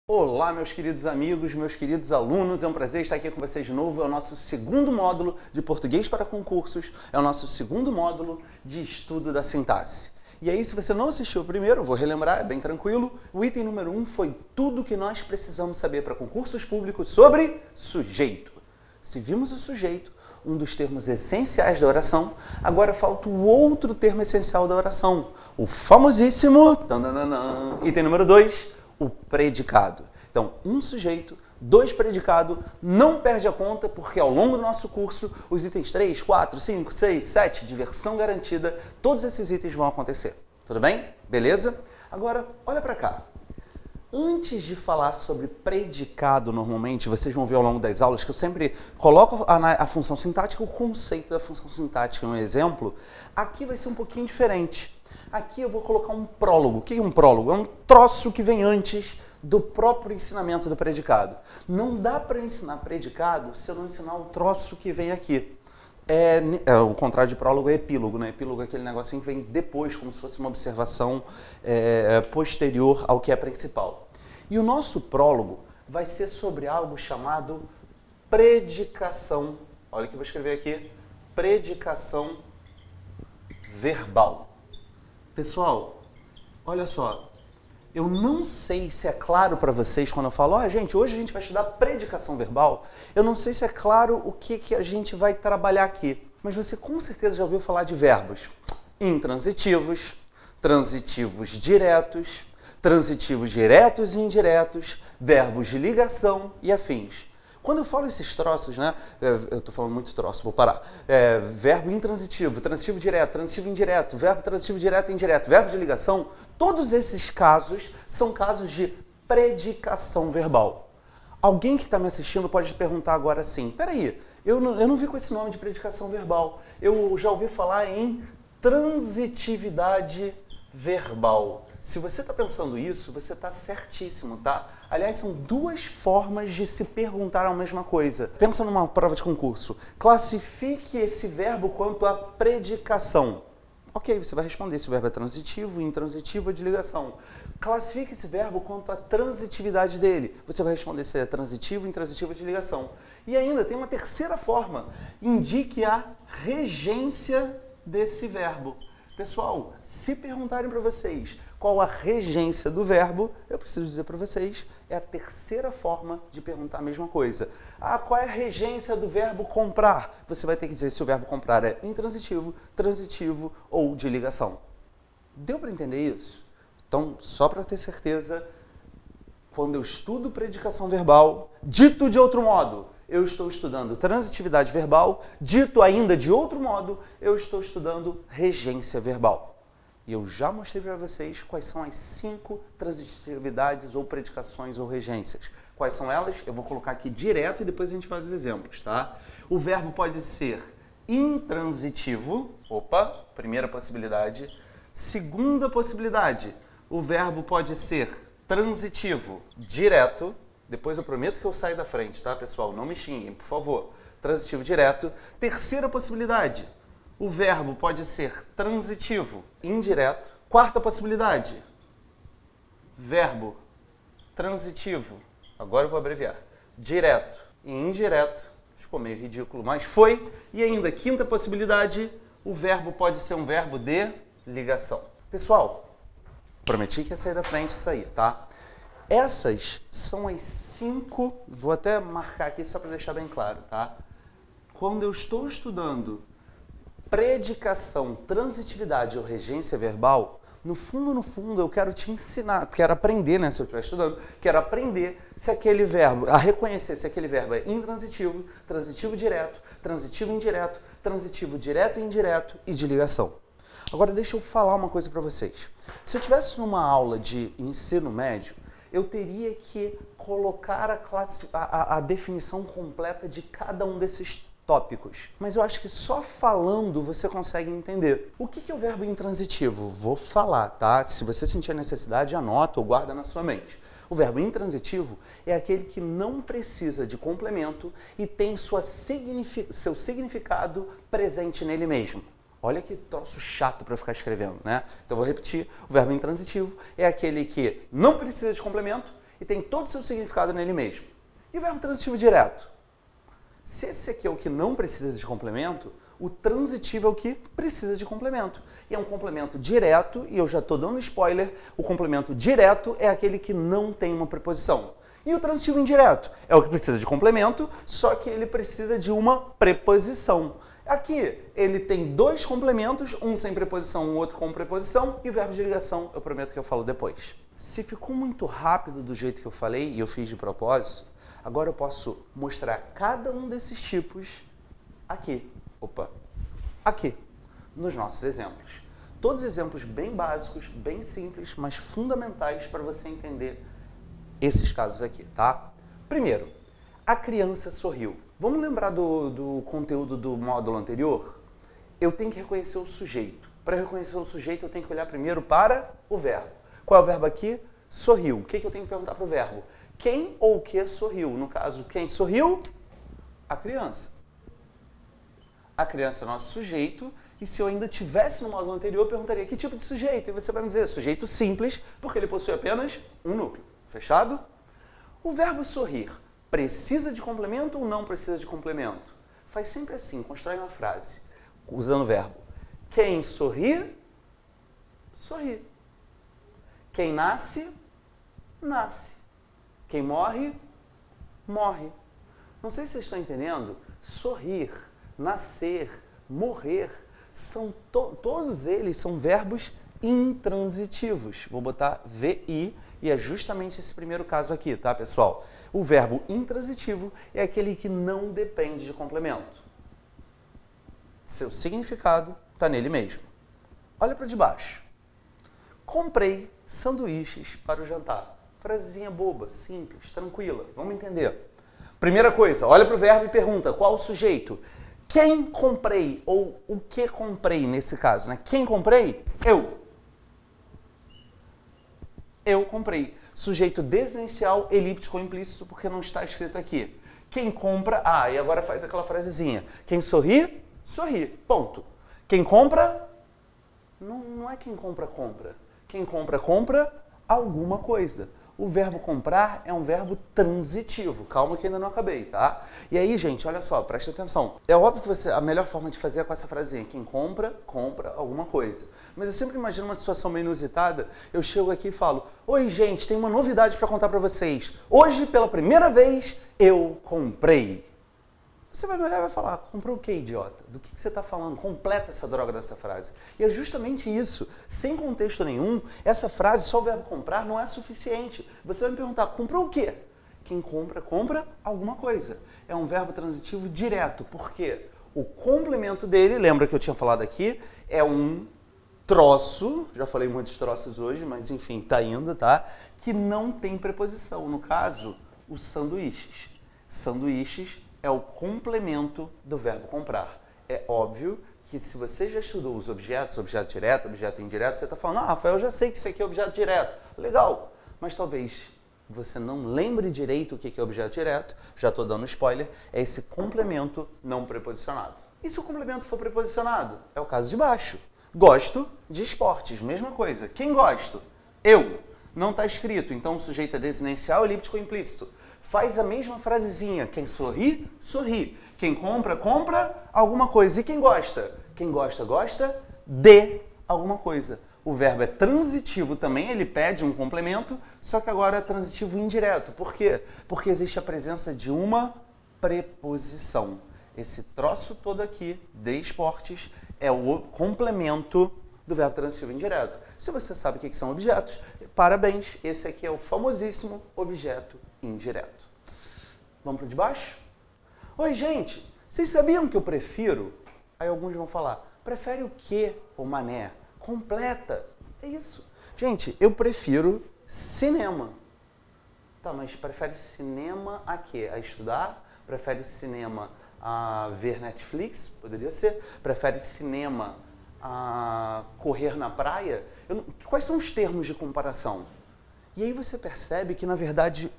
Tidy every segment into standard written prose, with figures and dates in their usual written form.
Olá, meus queridos amigos, meus queridos alunos, é um prazer estar aqui com vocês de novo. É o nosso segundo módulo de português para concursos, é o nosso segundo módulo de estudo da sintaxe. E aí, se você não assistiu o primeiro, eu vou relembrar, é bem tranquilo. O item número 1 foi tudo que nós precisamos saber para concursos públicos sobre sujeito. Se vimos o sujeito, um dos termos essenciais da oração, agora falta o outro termo essencial da oração, o famosíssimo item número 2, o predicado. Então, um sujeito, dois predicado, não perde a conta, porque ao longo do nosso curso, os itens 3, 4, 5, 6, 7, diversão garantida, todos esses itens vão acontecer. Tudo bem? Beleza? Agora, olha para cá. Antes de falar sobre predicado, normalmente, vocês vão ver ao longo das aulas que eu sempre coloco a função sintática, o conceito da função sintática no exemplo. Aqui vai ser um pouquinho diferente. Aqui eu vou colocar um prólogo. O que é um prólogo? É um troço que vem antes do próprio ensinamento do predicado. Não dá para ensinar predicado se eu não ensinar o troço que vem aqui. O contrário de prólogo é epílogo, né? Epílogo é aquele negocinho que vem depois, como se fosse uma observação posterior ao que é principal. E o nosso prólogo vai ser sobre algo chamado predicação. Olha o que eu vou escrever aqui. Predicação verbal. Pessoal, olha só. Eu não sei se é claro para vocês quando eu falo, gente, hoje a gente vai estudar predicação verbal. Eu não sei se é claro o que a gente vai trabalhar aqui. Mas você com certeza já ouviu falar de verbos intransitivos, transitivos diretos, transitivos diretos e indiretos, verbos de ligação e afins. Quando eu falo esses troços, né, eu estou falando muito troço, vou parar. Verbo intransitivo, transitivo direto, transitivo indireto, verbo transitivo direto e indireto, verbo de ligação, todos esses casos são casos de predicação verbal. Alguém que está me assistindo pode perguntar agora assim, peraí, eu não vi com esse nome de predicação verbal, eu já ouvi falar em transitividade verbal. Se você está pensando isso, você está certíssimo, tá? Aliás, são duas formas de se perguntar a mesma coisa. Pensa numa prova de concurso. Classifique esse verbo quanto à predicação. Ok, você vai responder se o verbo é transitivo, intransitivo ou de ligação. Classifique esse verbo quanto à transitividade dele. Você vai responder se é transitivo, intransitivo ou de ligação. E ainda tem uma terceira forma. Indique a regência desse verbo. Pessoal, se perguntarem para vocês qual a regência do verbo, eu preciso dizer para vocês, é a terceira forma de perguntar a mesma coisa. Qual é a regência do verbo comprar? Você vai ter que dizer se o verbo comprar é intransitivo, transitivo ou de ligação. Deu para entender isso? Então, só para ter certeza, quando eu estudo predicação verbal, dito de outro modo, eu estou estudando transitividade verbal, dito ainda de outro modo, eu estou estudando regência verbal. E eu já mostrei para vocês quais são as 5 transitividades ou predicações ou regências. Quais são elas? Eu vou colocar aqui direto e depois a gente faz os exemplos, tá? O verbo pode ser intransitivo. Opa, primeira possibilidade. Segunda possibilidade, o verbo pode ser transitivo direto. Depois eu prometo que eu saio da frente, tá, pessoal? Não me xinguem, por favor. Transitivo direto. Terceira possibilidade, o verbo pode ser transitivo indireto. Quarta possibilidade, verbo transitivo, agora eu vou abreviar, direto e indireto. Ficou meio ridículo, mas foi. E ainda, quinta possibilidade, o verbo pode ser um verbo de ligação. Pessoal, prometi que ia sair da frente e sair, tá? Essas são as 5, vou até marcar aqui só para deixar bem claro, tá? Quando eu estou estudando predicação, transitividade ou regência verbal, no fundo, eu quero te ensinar, quero aprender, né, se eu estiver estudando, quero aprender se aquele verbo, a reconhecer se aquele verbo é intransitivo, transitivo direto, transitivo indireto, transitivo direto e indireto e de ligação. Agora, deixa eu falar uma coisa para vocês. Se eu estivesse numa aula de ensino médio, eu teria que colocar a definição completa de cada um desses tópicos. Mas eu acho que só falando você consegue entender. O que é o verbo intransitivo? Vou falar, tá? Se você sentir a necessidade, anota ou guarda na sua mente. O verbo intransitivo é aquele que não precisa de complemento e tem seu significado presente nele mesmo. Olha que troço chato para eu ficar escrevendo, né? Então eu vou repetir. O verbo intransitivo é aquele que não precisa de complemento e tem todo o seu significado nele mesmo. E o verbo transitivo direto? Se esse aqui é o que não precisa de complemento, o transitivo é o que precisa de complemento. E é um complemento direto, e eu já estou dando spoiler, o complemento direto é aquele que não tem uma preposição. E o transitivo indireto é o que precisa de complemento, só que ele precisa de uma preposição. Aqui ele tem dois complementos, um sem preposição, um outro com preposição, e o verbo de ligação eu prometo que eu falo depois. Se ficou muito rápido do jeito que eu falei, e eu fiz de propósito, agora eu posso mostrar cada um desses tipos aqui. Aqui, nos nossos exemplos. Todos exemplos bem básicos, bem simples, mas fundamentais para você entender esses casos aqui, tá? Primeiro, a criança sorriu. Vamos lembrar do conteúdo do módulo anterior? Eu tenho que reconhecer o sujeito. Para reconhecer o sujeito, eu tenho que olhar primeiro para o verbo. Qual é o verbo aqui? Sorriu. O que eu tenho que perguntar para o verbo? Quem ou o que sorriu? No caso, quem sorriu? A criança. A criança é o nosso sujeito, e se eu ainda tivesse no módulo anterior, eu perguntaria que tipo de sujeito? E você vai me dizer, sujeito simples, porque ele possui apenas um núcleo. Fechado? O verbo sorrir precisa de complemento ou não precisa de complemento? Faz sempre assim, constrói uma frase, usando o verbo. Quem sorri, sorri. Quem nasce, nasce. Quem morre, morre. Não sei se vocês estão entendendo, sorrir, nascer, morrer, todos eles são verbos intransitivos. Vou botar VI, e é justamente esse primeiro caso aqui, tá, pessoal? O verbo intransitivo é aquele que não depende de complemento. Seu significado está nele mesmo. Olha para de baixo. Comprei sanduíches para o jantar. Frasezinha boba, simples, tranquila. Vamos entender. Primeira coisa, olha para o verbo e pergunta, qual o sujeito? Quem comprei ou o que comprei nesse caso, né? Quem comprei? Eu. Eu comprei. Sujeito desenencial, elíptico ou implícito, porque não está escrito aqui. Quem compra... e agora faz aquela frasezinha. Quem sorri, sorri. Ponto. Quem compra... Não é quem compra, compra. Quem compra, compra alguma coisa. O verbo comprar é um verbo transitivo. Calma que ainda não acabei, tá? E aí, gente, olha só, presta atenção. É óbvio que a melhor forma de fazer é com essa frasinha. Quem compra, compra alguma coisa. Mas eu sempre imagino uma situação meio inusitada. Eu chego aqui e falo, oi, gente, tem uma novidade para contar para vocês. Hoje, pela primeira vez, eu comprei. Você vai me olhar e vai falar, comprou o quê, idiota? Do que você está falando? Completa essa droga dessa frase. E é justamente isso. Sem contexto nenhum, essa frase, só o verbo comprar, não é suficiente. Você vai me perguntar, comprou o quê? Quem compra, compra alguma coisa. É um verbo transitivo direto. Por quê? O complemento dele, lembra que eu tinha falado aqui, é um troço, já falei muitos troços hoje, mas enfim, tá indo, tá? Que não tem preposição. No caso, os sanduíches. Sanduíches é o complemento do verbo comprar. É óbvio que se você já estudou os objetos, objeto direto, objeto indireto, você está falando, Rafael, eu já sei que isso aqui é objeto direto. Legal, mas talvez você não lembre direito o que é objeto direto, já estou dando spoiler, é esse complemento não preposicionado. E se o complemento for preposicionado? É o caso de baixo. Gosto de esportes, mesma coisa. Quem gosto? Eu. Não está escrito, então o sujeito é desinicial, elíptico ou implícito. Faz a mesma frasezinha. Quem sorri, sorri. Quem compra, compra alguma coisa. E quem gosta? Quem gosta, gosta de alguma coisa. O verbo é transitivo também, ele pede um complemento, só que agora é transitivo indireto. Por quê? Porque existe a presença de uma preposição. Esse troço todo aqui, de esportes, é o complemento do verbo transitivo indireto. Se você sabe o que são objetos, parabéns, esse aqui é o famosíssimo objeto indireto. Vamos para o de baixo? Oi, gente, vocês sabiam que eu prefiro? Aí alguns vão falar, prefere o quê, ô mané? Completa. É isso. Gente, eu prefiro cinema. Tá, mas prefere cinema a quê? A estudar? Prefere cinema a ver Netflix? Poderia ser. Prefere cinema a correr na praia? Quais são os termos de comparação? E aí você percebe que, na verdade,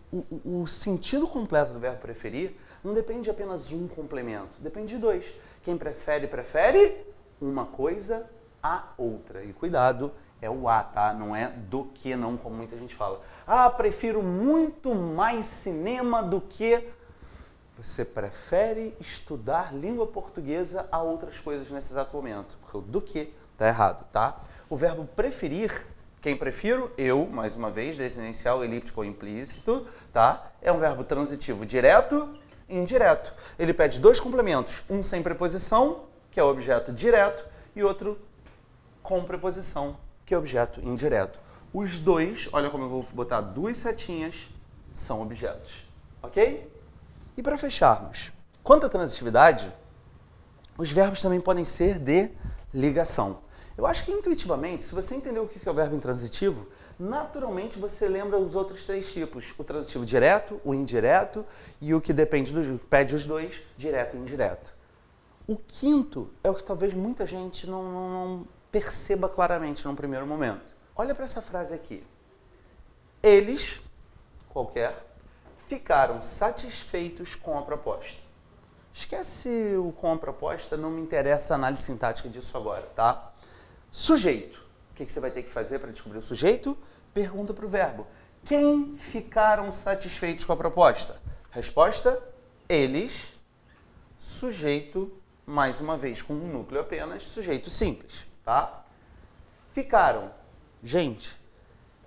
o sentido completo do verbo preferir não depende de apenas um complemento, depende de dois. Quem prefere, prefere uma coisa a outra. E cuidado, É o a, tá? Não é do que não, como muita gente fala. Ah, prefiro muito mais cinema do que... Você prefere estudar língua portuguesa a outras coisas nesse exato momento. Porque o do que tá errado, tá? O verbo preferir, quem prefiro? Eu, mais uma vez, desinicial, elíptico ou implícito, tá? É um verbo transitivo direto e indireto. Ele pede dois complementos, um sem preposição, que é o objeto direto, e outro com preposição, que é objeto indireto. Os dois, olha como eu vou botar duas setinhas, são objetos, ok? E para fecharmos, quanto à transitividade, os verbos também podem ser de ligação. Eu acho que intuitivamente, se você entender o que é o verbo intransitivo, naturalmente você lembra os outros três tipos. O transitivo direto, o indireto e o que pede os dois, direto e indireto. O quinto é o que talvez muita gente não perceba claramente num primeiro momento. Olha para essa frase aqui. Eles, ficaram satisfeitos com a proposta. Esquece o com a proposta, não me interessa a análise sintática disso agora, tá? Sujeito. O que você vai ter que fazer para descobrir o sujeito? Pergunta para o verbo. Quem ficaram satisfeitos com a proposta? Resposta, eles. Sujeito, mais uma vez, com um núcleo apenas, sujeito simples, tá? Ficaram. Gente,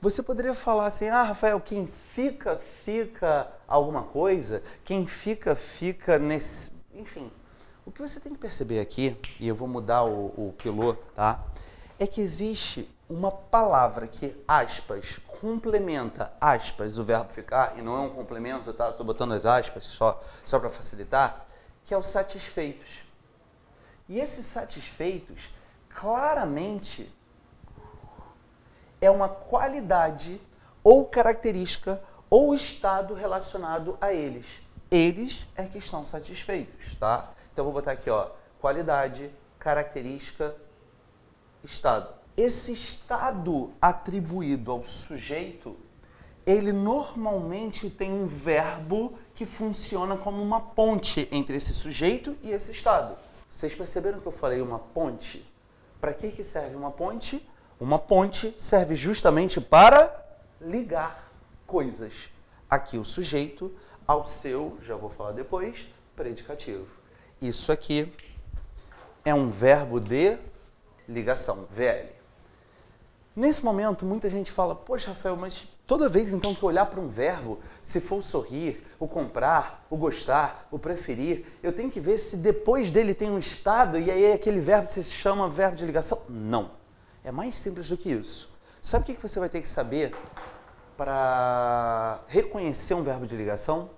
você poderia falar assim, ah, Rafael, quem fica, fica alguma coisa, quem fica, fica nesse... Enfim, o que você tem que perceber aqui, e eu vou mudar o piloto, tá? É que existe uma palavra que, aspas, complementa, aspas, o verbo ficar, e não é um complemento, tá? Estou botando as aspas só para facilitar, que é o satisfeitos. E esses satisfeitos, claramente, é uma qualidade ou característica ou estado relacionado a eles. Eles é que estão satisfeitos, tá? Então, eu vou botar aqui, ó, qualidade, característica, estado. Esse estado atribuído ao sujeito, ele normalmente tem um verbo que funciona como uma ponte entre esse sujeito e esse estado. Vocês perceberam que eu falei uma ponte? Para que serve uma ponte? Uma ponte serve justamente para ligar coisas. Aqui o sujeito ao seu, já vou falar depois, predicativo. Isso aqui é um verbo de ligação, VL. Nesse momento, muita gente fala, poxa, Rafael, mas toda vez então que eu olhar para um verbo, se for o sorrir, o comprar, o gostar, o preferir, eu tenho que ver se depois dele tem um estado e aí aquele verbo se chama verbo de ligação? Não. É mais simples do que isso. Sabe o que você vai ter que saber para reconhecer um verbo de ligação?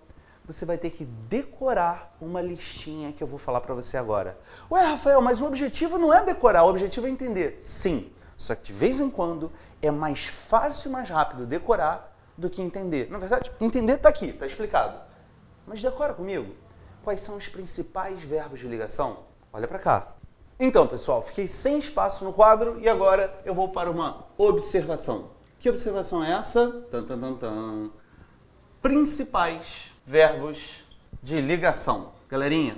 Você vai ter que decorar uma listinha que eu vou falar para você agora. Ué, Rafael, mas o objetivo não é decorar, o objetivo é entender. Sim, só que de vez em quando é mais fácil e mais rápido decorar do que entender. Na verdade, entender está aqui, está explicado. Mas decora comigo. Quais são os principais verbos de ligação? Olha para cá. Então, pessoal, fiquei sem espaço no quadro e agora eu vou para uma observação. Que observação é essa? Principais verbos de ligação. Galerinha,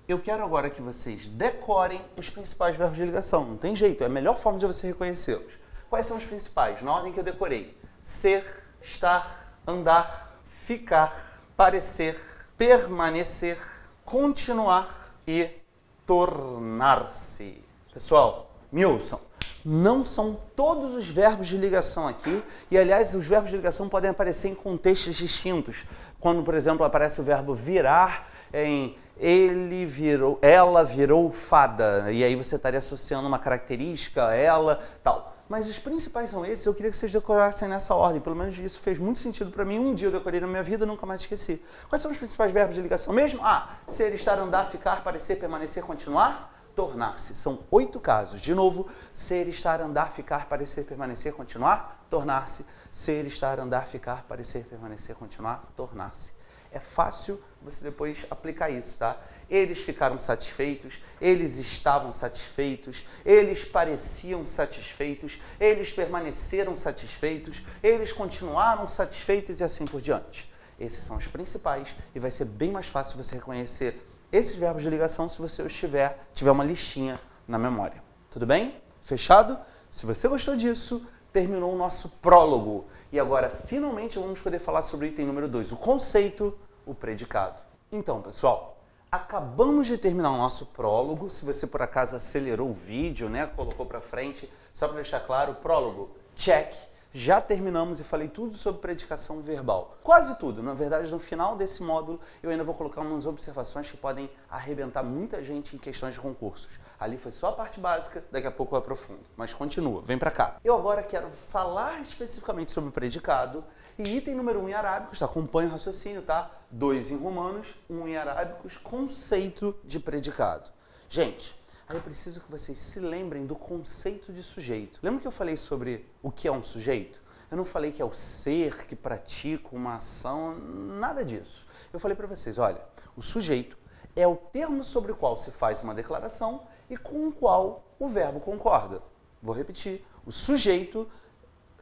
eu quero agora que vocês decorem os principais verbos de ligação. Não tem jeito, é a melhor forma de você reconhecê-los. Quais são os principais? Na ordem que eu decorei. Ser, estar, andar, ficar, parecer, permanecer, continuar e tornar-se. Pessoal, me ouçam. Não são todos os verbos de ligação aqui, e aliás, os verbos de ligação podem aparecer em contextos distintos. Quando, por exemplo, aparece o verbo virar em ele virou, ela virou fada, e aí você estaria associando uma característica a ela, tal. Mas os principais são esses, eu queria que vocês decorassem nessa ordem, pelo menos isso fez muito sentido para mim, um dia eu decorei na minha vida e nunca mais esqueci. Quais são os principais verbos de ligação mesmo? Ser, estar, andar, ficar, parecer, permanecer, continuar, tornar-se. São 8 casos. De novo, ser, estar, andar, ficar, parecer, permanecer, continuar, tornar-se. Ser, estar, andar, ficar, parecer, permanecer, continuar, tornar-se. É fácil você depois aplicar isso, tá? Eles ficaram satisfeitos, eles estavam satisfeitos, eles pareciam satisfeitos, eles permaneceram satisfeitos, eles continuaram satisfeitos e assim por diante. Esses são os principais e vai ser bem mais fácil você reconhecer esses verbos de ligação se você tiver uma listinha na memória. Tudo bem? Fechado? Se você gostou disso, terminou o nosso prólogo. E agora, finalmente, vamos poder falar sobre o item número 2, o conceito, o predicado. Então, pessoal, acabamos de terminar o nosso prólogo. Se você, por acaso, acelerou o vídeo, né, colocou para frente, só para deixar claro, prólogo, check. Já terminamos e falei tudo sobre predicação verbal. Quase tudo. Na verdade, no final desse módulo, eu ainda vou colocar umas observações que podem arrebentar muita gente em questões de concursos. Ali foi só a parte básica, daqui a pouco eu aprofundo. Mas continua, vem pra cá. Eu agora quero falar especificamente sobre o predicado e item número 1 em arábicos, tá? Acompanha o raciocínio, tá? 2 em romanos, 1 em arábicos, conceito de predicado. Gente, aí eu preciso que vocês se lembrem do conceito de sujeito. Lembra que eu falei sobre o que é um sujeito? Eu não falei que é o ser que pratica uma ação, nada disso. Eu falei para vocês, olha, o sujeito é o termo sobre o qual se faz uma declaração e com o qual o verbo concorda. Vou repetir, o sujeito,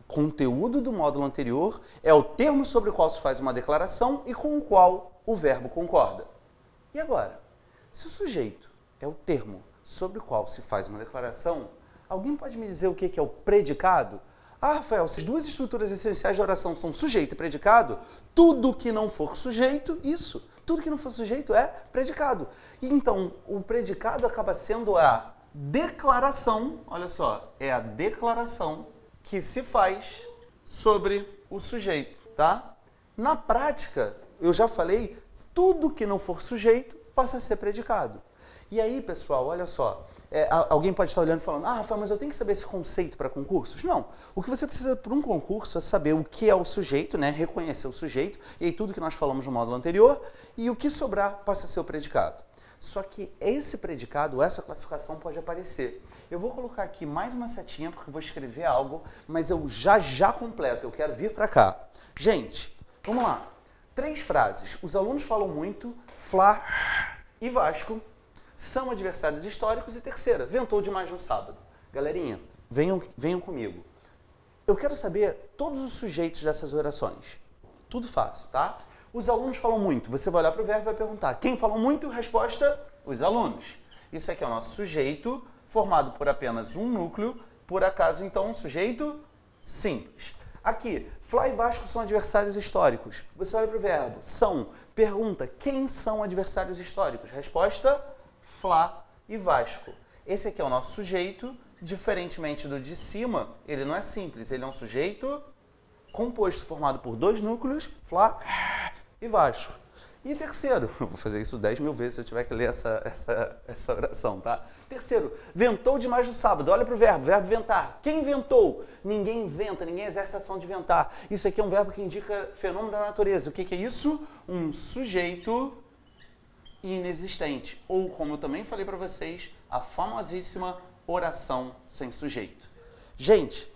conteúdo do módulo anterior, é o termo sobre o qual se faz uma declaração e com o qual o verbo concorda. E agora, se o sujeito é o termo sobre o qual se faz uma declaração, alguém pode me dizer o que é o predicado? Ah, Rafael, essas duas estruturas essenciais de oração são sujeito e predicado? Tudo que não for sujeito, isso. Tudo que não for sujeito é predicado. E então, o predicado acaba sendo a declaração, olha só, é a declaração que se faz sobre o sujeito, tá? Na prática, eu já falei, tudo que não for sujeito passa a ser predicado. E aí, pessoal, olha só, alguém pode estar olhando e falando, ah, Rafael, mas eu tenho que saber esse conceito para concursos? Não, o que você precisa para um concurso é saber o que é o sujeito, né? Reconhecer o sujeito, e aí tudo que nós falamos no módulo anterior, e o que sobrar passa a ser o predicado. Só que esse predicado, essa classificação pode aparecer. Eu vou colocar aqui mais uma setinha, porque eu vou escrever algo, mas eu já completo, eu quero vir para cá. Gente, vamos lá. 3 frases. Os alunos falam muito, Fla e Vasco são adversários históricos, e terceira, ventou demais no sábado. Galerinha, venham comigo. Eu quero saber todos os sujeitos dessas orações. Tudo fácil, tá? Os alunos falam muito. Você vai olhar para o verbo e vai perguntar. Quem falou muito? Resposta, os alunos. Isso aqui é o nosso sujeito, formado por apenas um núcleo, por acaso, então, um sujeito simples. Aqui, Fla e Vasco são adversários históricos. Você olha para o verbo, são. Pergunta, quem são adversários históricos? Resposta, Fla e Vasco. Esse aqui é o nosso sujeito, diferentemente do de cima, ele não é simples, ele é um sujeito composto, formado por 2 núcleos, Fla e Vasco. E terceiro, eu vou fazer isso 10 mil vezes se eu tiver que ler essa oração, tá? Terceiro, ventou demais no sábado. Olha para o verbo ventar. Quem ventou? Ninguém inventa, ninguém exerce a ação de ventar. Isso aqui é um verbo que indica fenômeno da natureza. O que é isso? Um sujeito inexistente. Ou, como eu também falei para vocês, a famosíssima oração sem sujeito. Gente,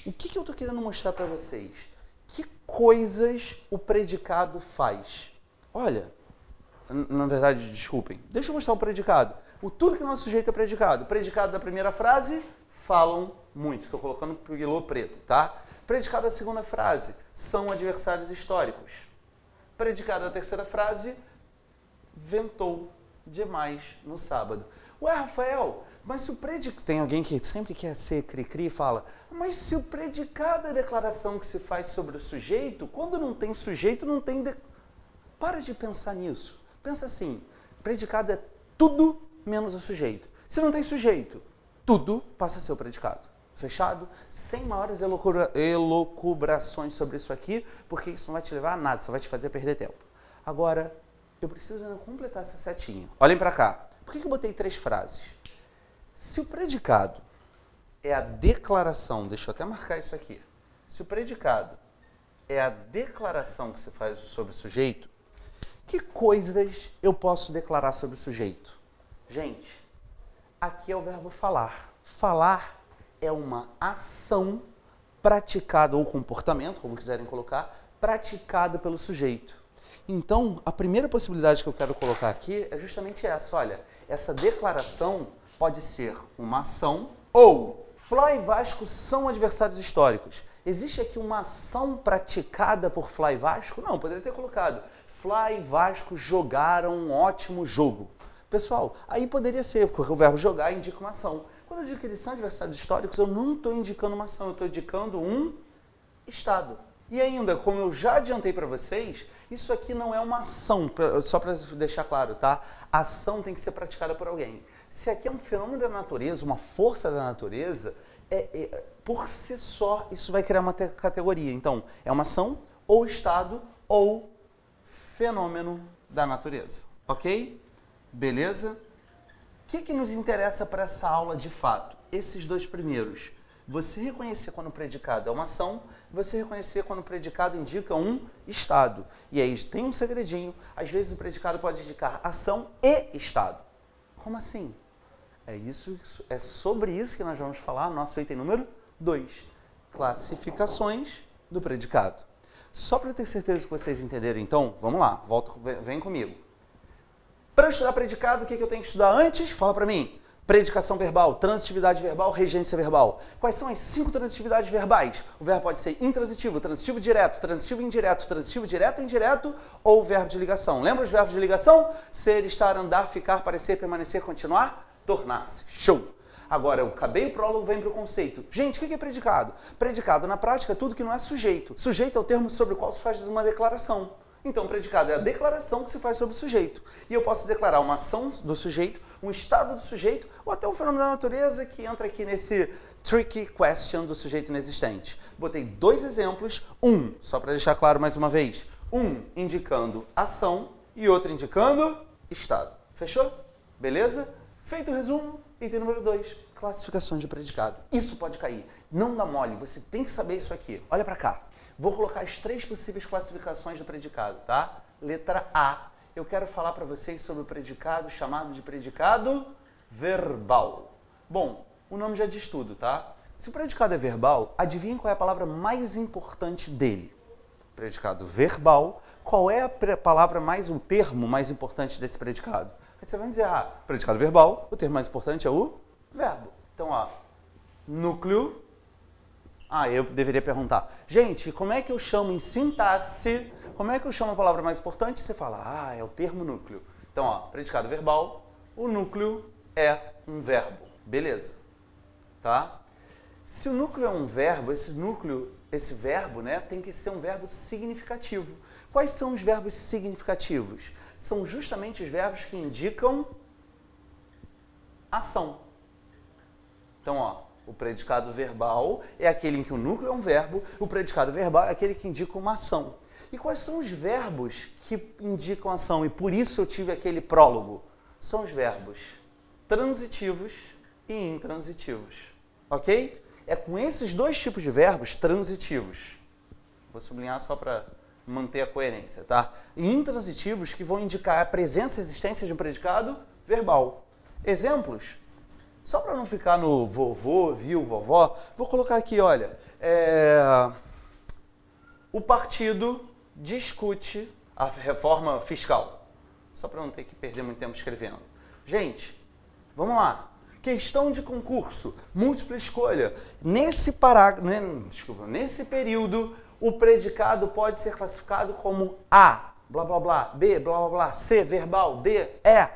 o que eu estou querendo mostrar para vocês? Que coisas o predicado faz? Olha, na verdade, desculpem, deixa eu mostrar o predicado. Tudo que não é sujeito é predicado. O predicado da primeira frase, falam muito. Estou colocando pilô preto, tá? Predicado da segunda frase, são adversários históricos. Predicado da terceira frase, ventou demais no sábado. Ué, Rafael, mas se o predicado... Tem alguém que sempre quer ser cri-cri e fala, mas se o predicado é a declaração que se faz sobre o sujeito, quando não tem sujeito, não tem... Para de pensar nisso. Pensa assim, predicado é tudo menos o sujeito. Se não tem sujeito, tudo passa a ser o predicado. Fechado? Sem maiores elucubrações sobre isso aqui, porque isso não vai te levar a nada, só vai te fazer perder tempo. Agora, eu preciso ainda completar essa setinha. Olhem para cá. Por que eu botei 3 frases? Se o predicado é a declaração, deixa eu até marcar isso aqui. Se o predicado é a declaração que se faz sobre o sujeito, que coisas eu posso declarar sobre o sujeito? Gente, aqui é o verbo falar. Falar é uma ação praticada, ou comportamento, como quiserem colocar, praticado pelo sujeito. Então, a primeira possibilidade que eu quero colocar aqui é justamente essa. Olha, essa declaração pode ser uma ação ou Fla e Vasco são adversários históricos. Existe aqui uma ação praticada por Fla e Vasco? Não, poderia ter colocado Fla e Vasco jogaram um ótimo jogo. Pessoal, aí poderia ser, porque o verbo jogar indica uma ação. Quando eu digo que eles são adversários históricos, eu não estou indicando uma ação, eu estou indicando um estado. E ainda, como eu já adiantei para vocês, isso aqui não é uma ação, só para deixar claro, tá? A ação tem que ser praticada por alguém. Se aqui é um fenômeno da natureza, uma força da natureza, por si só, isso vai criar uma categoria. Então, é uma ação, ou estado, ou fenômeno da natureza. Ok? Beleza? O que nos interessa para essa aula de fato? Esses dois primeiros. Você reconhecer quando o predicado é uma ação, você reconhecer quando o predicado indica um estado. E aí tem um segredinho, às vezes o predicado pode indicar ação e estado. Como assim? É sobre isso que nós vamos falar, nosso item número 2. Classificações do predicado. Só para ter certeza que vocês entenderam, então, vamos lá, vem comigo. Para eu estudar predicado, o que eu tenho que estudar antes? Fala para mim. Predicação verbal, transitividade verbal, regência verbal. Quais são as 5 transitividades verbais? O verbo pode ser intransitivo, transitivo direto, transitivo indireto, transitivo direto, indireto ou verbo de ligação. Lembra os verbos de ligação? Ser, estar, andar, ficar, parecer, permanecer, continuar, tornar-se. Show! Agora, eu acabei o prólogo, vem para o conceito. Gente, o que é predicado? Predicado, na prática, é tudo que não é sujeito. Sujeito é o termo sobre o qual se faz uma declaração. Então, predicado é a declaração que se faz sobre o sujeito. E eu posso declarar uma ação do sujeito, um estado do sujeito, ou até um fenômeno da natureza que entra aqui nesse tricky question do sujeito inexistente. Botei 2 exemplos, só para deixar claro mais uma vez, indicando ação e outro indicando estado. Fechou? Beleza? Feito o resumo, item número 2, classificações de predicado. Isso pode cair. Não dá mole, você tem que saber isso aqui. Olha para cá. Vou colocar as 3 possíveis classificações do predicado, tá? Letra A. Eu quero falar para vocês sobre o predicado chamado de predicado verbal. Bom, o nome já diz tudo, tá? Se o predicado é verbal, adivinha qual é a palavra mais importante dele? Predicado verbal, qual é a palavra o termo mais importante desse predicado? Aí você vai dizer, predicado verbal, o termo mais importante é o verbo. Então, núcleo. Eu deveria perguntar, gente, como é que eu chamo em sintaxe, como é que eu chamo a palavra mais importante? Você fala, é o termo núcleo. Então, predicado verbal, o núcleo é um verbo. Beleza. Tá? Se o núcleo é um verbo, esse verbo, né, tem que ser um verbo significativo. Quais são os verbos significativos? São justamente os verbos que indicam ação. Então, o predicado verbal é aquele em que o núcleo é um verbo, o predicado verbal é aquele que indica uma ação. E quais são os verbos que indicam ação? E por isso eu tive aquele prólogo. São os verbos transitivos e intransitivos. Ok? É com esses 2 tipos de verbos transitivos. Vou sublinhar só para manter a coerência, tá? E intransitivos que vão indicar a presença e existência de um predicado verbal. Exemplos? Só para não ficar no vovô, viu, vovó, vou colocar aqui, olha, o partido discute a reforma fiscal. Só para não ter que perder muito tempo escrevendo. Gente, vamos lá. Questão de concurso, múltipla escolha. Nesse período, o predicado pode ser classificado como A, blá, blá, blá, B, blá, blá, blá, C, verbal, D, E.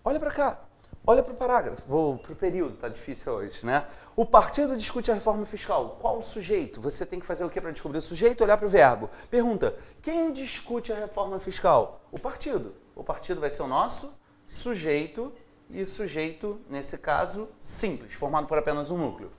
Olha para cá. Olha para o parágrafo, vou para o período, tá difícil hoje, né? O partido discute a reforma fiscal. Qual o sujeito? Você tem que fazer o que para descobrir o sujeito? Olhar para o verbo. Pergunta, quem discute a reforma fiscal? O partido. O partido vai ser o nosso sujeito, e o sujeito, nesse caso, simples, formado por apenas um núcleo.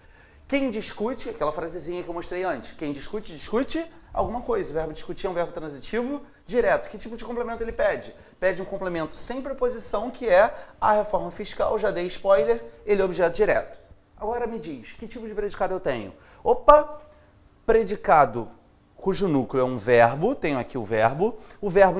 Quem discute, aquela frasezinha que eu mostrei antes, quem discute, discute alguma coisa. O verbo discutir é um verbo transitivo direto. Que tipo de complemento ele pede? Pede um complemento sem preposição, que é a reforma fiscal, já dei spoiler, ele é objeto direto. Agora me diz, que tipo de predicado eu tenho? Predicado cujo núcleo é um verbo, tenho aqui o verbo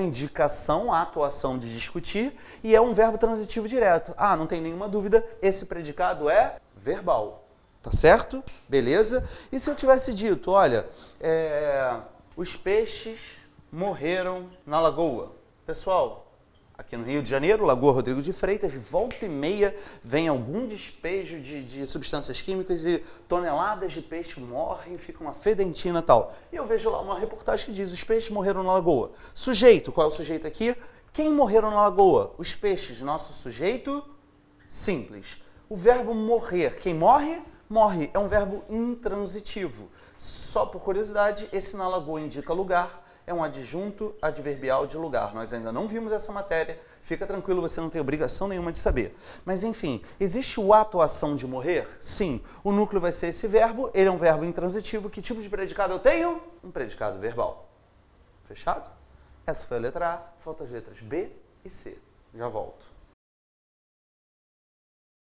indica ação, a atuação de discutir, e é um verbo transitivo direto. Não tem nenhuma dúvida, esse predicado é verbal. Tá certo? Beleza? E se eu tivesse dito, olha, os peixes morreram na lagoa. Pessoal, aqui no Rio de Janeiro, Lagoa Rodrigo de Freitas, volta e meia vem algum despejo de substâncias químicas e toneladas de peixe morrem, fica uma fedentina e tal. E eu vejo lá uma reportagem que diz, os peixes morreram na lagoa. Sujeito, qual é o sujeito aqui? Quem morreram na lagoa? Os peixes. Nosso sujeito simples. O verbo morrer. Quem morre? Morre. É um verbo intransitivo. Só por curiosidade, esse na lagoa indica lugar. É um adjunto adverbial de lugar. Nós ainda não vimos essa matéria. Fica tranquilo, você não tem obrigação nenhuma de saber. Mas enfim, existe o ato, a ação de morrer? Sim. O núcleo vai ser esse verbo. Ele é um verbo intransitivo. Que tipo de predicado eu tenho? Um predicado verbal. Fechado? Essa foi a letra A. Faltam as letras B e C. Já volto.